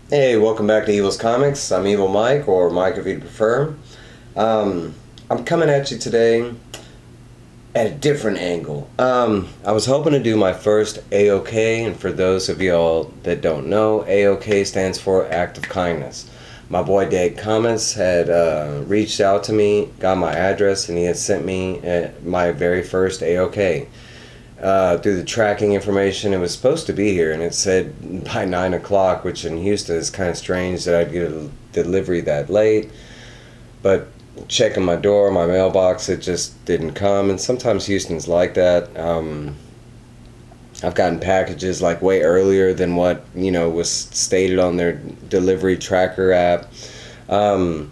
Hey, welcome back to Evil's Comics. I'm Evil Mike, or Mike if you prefer. Um, I'm coming at you today at a different angle. I was hoping to do my first AOK, and for those of y'all that don't know, AOK stands for Act of Kindness. My boy Dave Comments had reached out to me, got my address, and he had sent me my very first AOK. Through the tracking information, it was supposed to be here, and it said by 9 o'clock, which in Houston is kind of strange that I'd get a delivery that late. But checking my door, my mailbox, it just didn't come. And sometimes Houston's like that. I've gotten packages like way earlier than what was stated on their delivery tracker app. Um,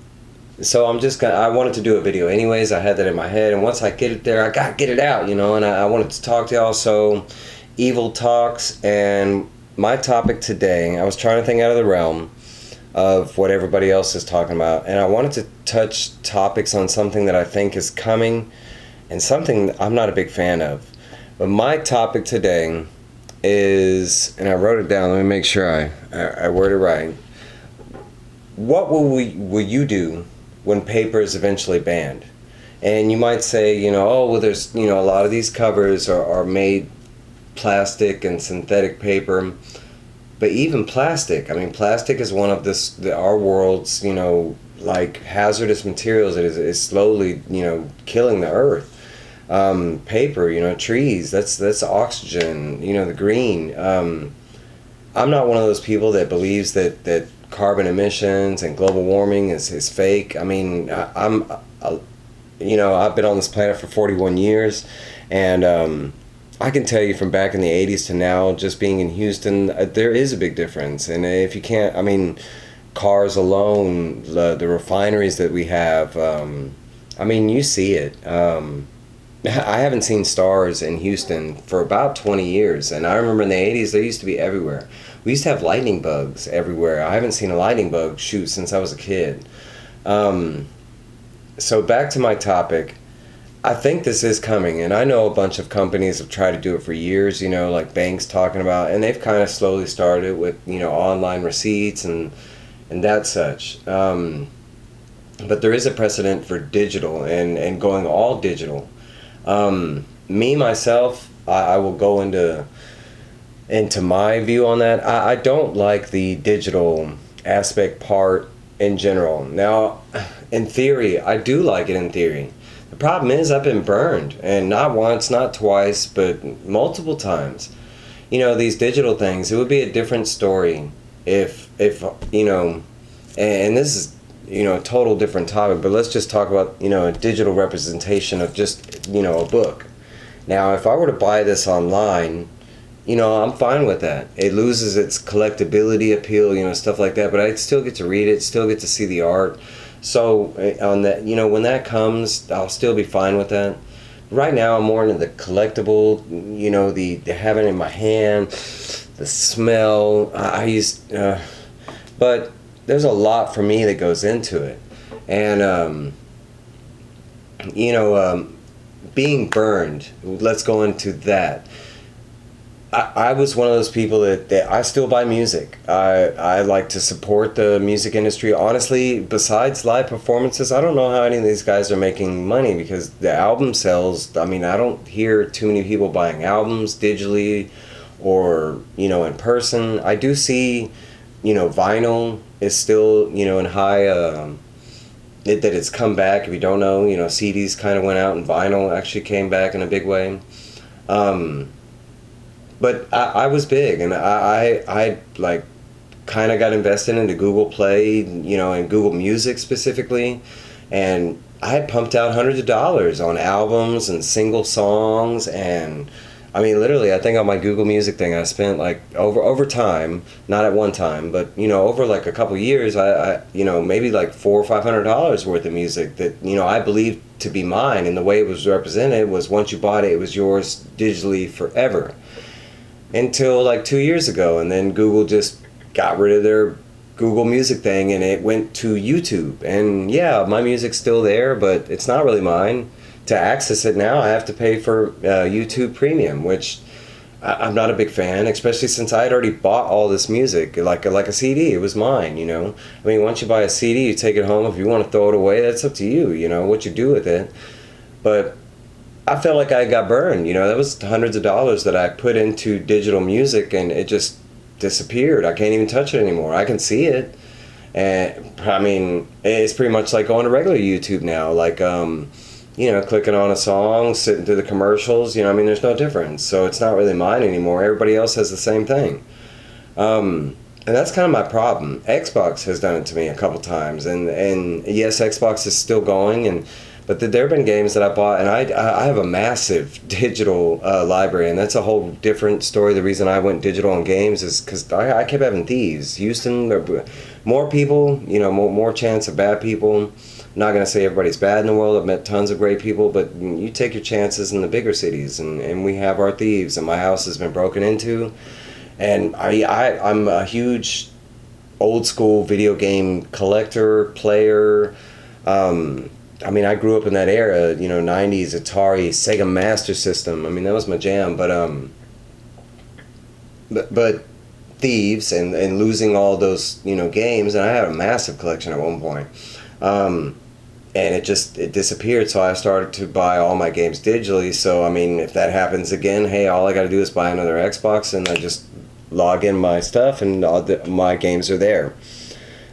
so I wanted to do a video anyways. I had that in my head, and once I get it there, I gotta get it out, and I wanted to talk to y'all. So Evil Talks, and my topic today, I was trying to think out of the realm of what everybody else is talking about, and I wanted to touch topics on something that I think is coming and something I'm not a big fan of. But my topic today is, and I wrote it down, let me make sure I word it right. What will you do when paper is eventually banned? And you might say, oh, well, there's, a lot of these covers are made plastic and synthetic paper. But even plastic, I mean, plastic is one of our world's, like hazardous materials that is slowly, killing the earth. Paper, trees, that's oxygen, the green. I'm not one of those people that believes that carbon emissions and global warming is fake. I mean, I've been on this planet for 41 years, and I can tell you from back in the 80s to now, just being in Houston, there is a big difference. And if you can't, I mean, cars alone, the refineries that we have, I mean, you see it. I haven't seen stars in Houston for about 20 years. And I remember in the 80s, they used to be everywhere. We used to have lightning bugs everywhere. I haven't seen a lightning bug shoot since I was a kid. So back to my topic. I think this is coming, and I know a bunch of companies have tried to do it for years, like banks talking about, and they've kind of slowly started with, online receipts and that such. But there is a precedent for digital and going all digital. Me, myself, I will go into my view on that. I don't like the digital aspect part in general. Now, in theory, I do like it in theory. The problem is I've been burned, and not once, not twice, but multiple times. These digital things, it would be a different story if and this is, a total different topic, but let's just talk about, a digital representation of just, a book. Now, if I were to buy this online, I'm fine with that. It loses its collectability appeal, stuff like that, but I'd still get to read it, still get to see the art. So on that, when that comes, I'll still be fine with that. Right now, I'm more into the collectible, the having it in my hand, the smell. But there's a lot for me that goes into it, and being burned. Let's go into that. I was one of those people that I still buy music. I like to support the music industry. Honestly, besides live performances, I don't know how any of these guys are making money, because the album sales, I mean, I don't hear too many people buying albums digitally or, in person. I do see, vinyl is still, in high, that it's come back. If you don't know, CDs kind of went out and vinyl actually came back in a big way. But I was big, and I like kind of got invested into Google Play, and Google Music specifically, and I had pumped out hundreds of dollars on albums and single songs, and I mean, literally, I think on my Google Music thing, I spent like over time, not at one time, but over like a couple years, I maybe like $400 or $500 worth of music that I believed to be mine, and the way it was represented was once you bought it, it was yours digitally forever. Until like 2 years ago, and then Google just got rid of their Google Music thing, and it went to YouTube. And yeah, my music's still there, but it's not really mine. To access it now, I have to pay for YouTube Premium, which I'm not a big fan, especially since I had already bought all this music, like a CD. It was mine, you know. I mean, once you buy a CD, you take it home. If you want to throw it away, that's up to you, you know, what you do with it. But I felt like I got burned, you know. That was hundreds of dollars that I put into digital music, and it just disappeared. I can't even touch it anymore. I can see it, and I mean, it's pretty much like going to regular YouTube now, like you know, clicking on a song, sitting through the commercials, you know, I mean, there's no difference. So it's not really mine anymore. Everybody else has the same thing. And that's kind of my problem. Xbox has done it to me a couple times. And yes, Xbox is still going, but there have been games that I bought, and I have a massive digital library, and that's a whole different story. The reason I went digital on games is because I kept having thieves. Houston, more people, you know, more chance of bad people. I'm not going to say everybody's bad in the world. I've met tons of great people, but you take your chances in the bigger cities, and we have our thieves, and my house has been broken into. And I'm a huge old school video game collector, player. I mean, I grew up in that era, you know, 90s, Atari, Sega Master System. I mean, that was my jam. But thieves and losing all those, you know, games, and I had a massive collection at one point. And it disappeared, so I started to buy all my games digitally. So I mean, if that happens again, hey, all I got to do is buy another Xbox, and I just log in my stuff, and my games are there.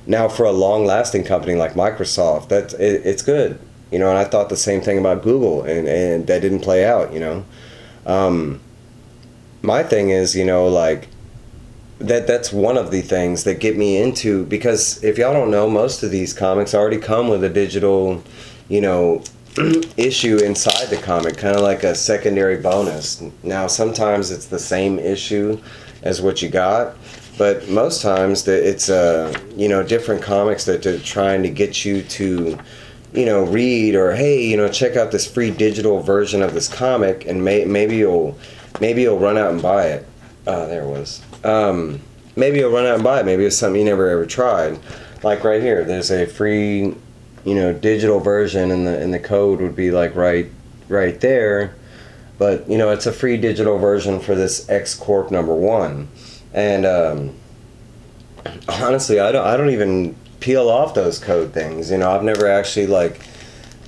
Now, for a long-lasting company like Microsoft, it's good, you know. And I thought the same thing about Google, and that didn't play out, you know. My thing is, you know, like, that's one of the things that get me into, because if y'all don't know, most of these comics already come with a digital, you know, issue inside the comic, kind of like a secondary bonus. Now, sometimes it's the same issue as what you got, but most times it's you know, different comics that they're trying to get you to, you know, read, or hey, you know, check out this free digital version of this comic, and maybe you'll run out and buy it. There it was. Maybe you'll run out and buy it. Maybe it's something you never ever tried. Like right here, there's a free, you know, digital version, and the code would be like right there. But you know, it's a free digital version for this X Corp #1, and honestly, I don't even peel off those code things. You know, I've never actually like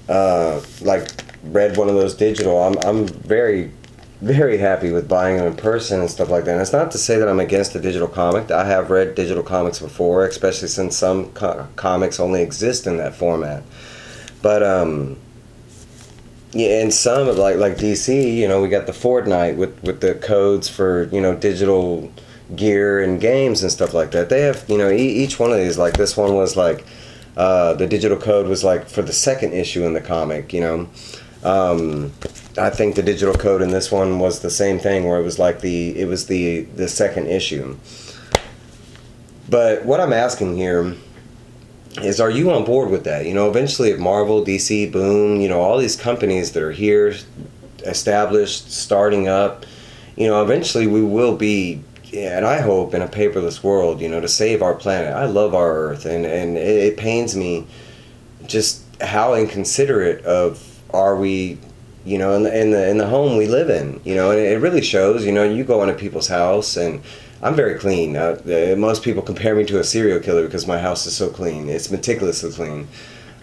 read one of those digital. I'm very happy with buying them in person and stuff like that. And it's not to say that I'm against a digital comic. I have read digital comics before, especially since some comics only exist in that format. But yeah, and some like DC, you know, we got the Fortnite with the codes for, you know, digital gear and games and stuff like that. They have, you know, each one of these, like this one was like the digital code was like for the second issue in the comic, you know. I think the digital code in this one was the same thing, where it was like the second issue. But what I'm asking here is, are you on board with that? You know, eventually, if Marvel, DC, Boom, you know, all these companies that are here, established, starting up, you know, eventually we will be, and I hope, in a paperless world, you know, to save our planet. I love our Earth, and it pains me just how inconsiderate of are we, you know, in the home we live in, you know. And it really shows. You know, you go into people's house, and I'm very clean. Most people compare me to a serial killer because my house is so clean. It's meticulously clean.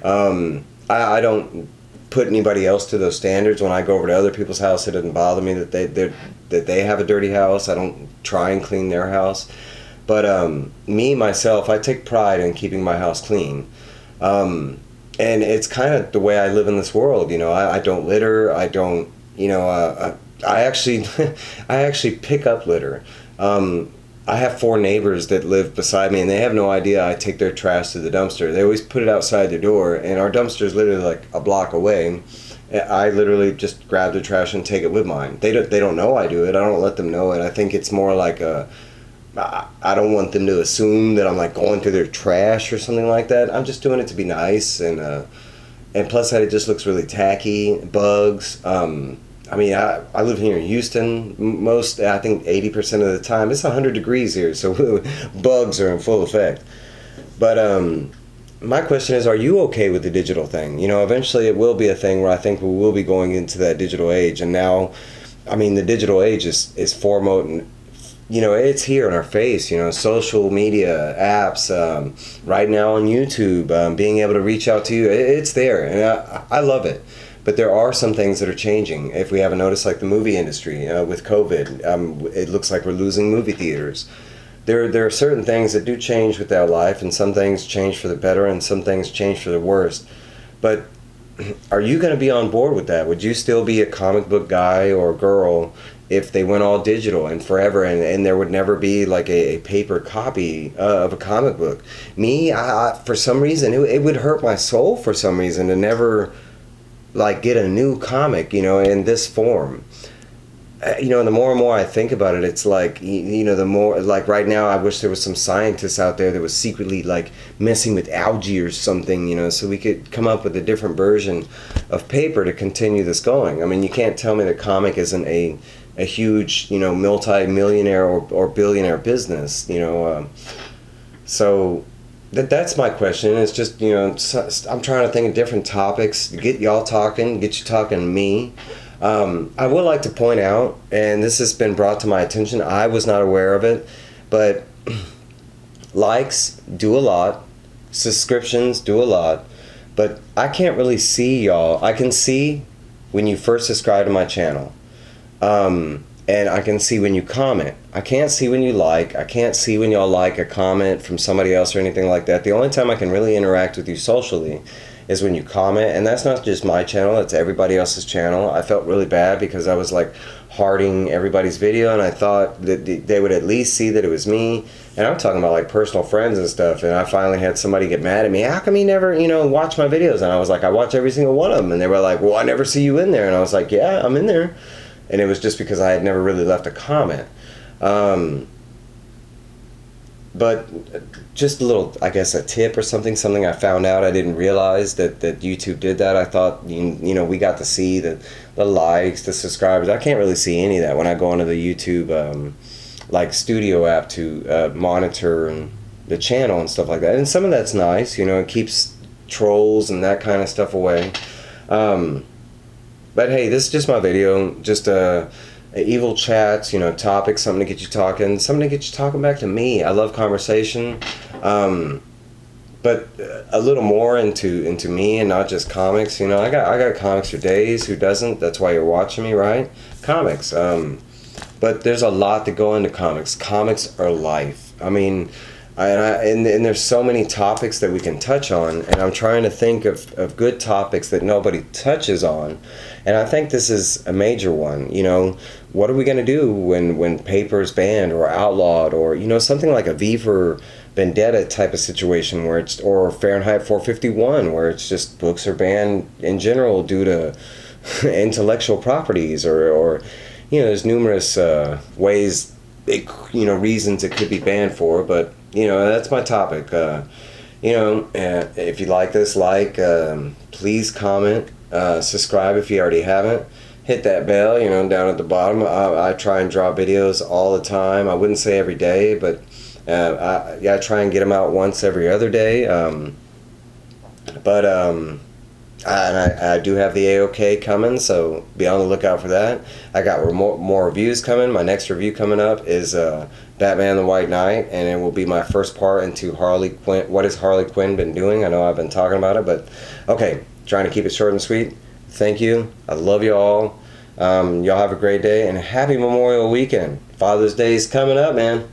I don't put anybody else to those standards. When I go over to other people's house, it doesn't bother me that they have a dirty house. I don't try and clean their house. But me, myself, I take pride in keeping my house clean. And it's kind of the way I live in this world, you know. I don't litter. I don't, you know. I actually, I actually pick up litter. I have 4 neighbors that live beside me, and they have no idea I take their trash to the dumpster. They always put it outside their door, and our dumpster is literally like a block away. I literally just grab the trash and take it with mine. They don't know I do it. I don't let them know it. I think it's more like I don't want them to assume that I'm like going through their trash or something like that. I'm just doing it to be nice, and plus that it just looks really tacky. Bugs. I mean, I live here in Houston. I think 80% of the time it's 100 degrees here, so bugs are in full effect. But my question is, are you okay with the digital thing? You know, eventually it will be a thing where I think we will be going into that digital age, and now I mean, the digital age is foremost. It's here in our face. Social media apps, right now on YouTube, being able to reach out to you, it's there, and I love it. But there are some things that are changing. If we haven't noticed, like the movie industry with COVID, it looks like we're losing movie theaters. There are certain things that do change with our life, and some things change for the better, and some things change for the worst. But are you going to be on board with that? Would you still be a comic book guy or girl if they went all digital and forever, and there would never be like a paper copy of a comic book? Me, for some reason, it would hurt my soul for some reason to never like get a new comic, in this form. The more and more I think about it, it's like, the more, like right now, I wish there was some scientists out there that was secretly like messing with algae or something, so we could come up with a different version of paper to continue this going. I mean, you can't tell me that comic isn't a huge, multi-millionaire or billionaire business, so that's my question. It's just, I'm trying to think of different topics, get y'all talking, get you talking to me. I would like to point out, and this has been brought to my attention, I was not aware of it, but likes do a lot, subscriptions do a lot, but I can't really see y'all. I can see when you first subscribe to my channel, and I can see when you comment. I can't see when you like. I can't see when y'all like a comment from somebody else or anything like that. The only time I can really interact with you socially is when you comment, and that's not just my channel, that's everybody else's channel. I felt really bad because I was like hearting everybody's video, and I thought that they would at least see that it was me. And I'm talking about like personal friends and stuff, and I finally had somebody get mad at me. How come you never, watch my videos? And I was like, I watch every single one of them. And they were like, well, I never see you in there. And I was like, yeah, I'm in there. And it was just because I had never really left a comment. But just a little, I guess, a tip or something I found out. I didn't realize that YouTube did that. I thought, we got to see the likes, the subscribers. I can't really see any of that when I go onto the YouTube like studio app to monitor the channel and stuff like that. And some of that's nice, it keeps trolls and that kind of stuff away. But hey, this is just my video, just evil chats, topics, something to get you talking back to me. I love conversation, but a little more into me and not just comics. I got comics for days. Who doesn't? That's why you're watching me, right? Comics. But there's a lot to go into comics. Comics are life. I mean, and there's so many topics that we can touch on, and I'm trying to think of good topics that nobody touches on, and I think this is a major one. What are we going to do when paper is banned or outlawed, or something like a V for Vendetta type of situation where it's, or Fahrenheit 451, where it's just books are banned in general due to intellectual properties, or there's numerous ways, reasons it could be banned for, but that's my topic. If you like this, please comment, subscribe if you already haven't, hit that bell, down at the bottom. I try and draw videos all the time. I wouldn't say every day, but I try and get them out once every other day. And I do have the AOK coming, so be on the lookout for that. I got more reviews coming. My next review coming up is Batman the White Knight, and it will be my first part into Harley Quinn. What has Harley Quinn been doing? I know I've been talking about it, but okay, trying to keep it short and sweet. Thank you. I love you all. Y'all have a great day, and happy Memorial Weekend. Father's Day is coming up, man.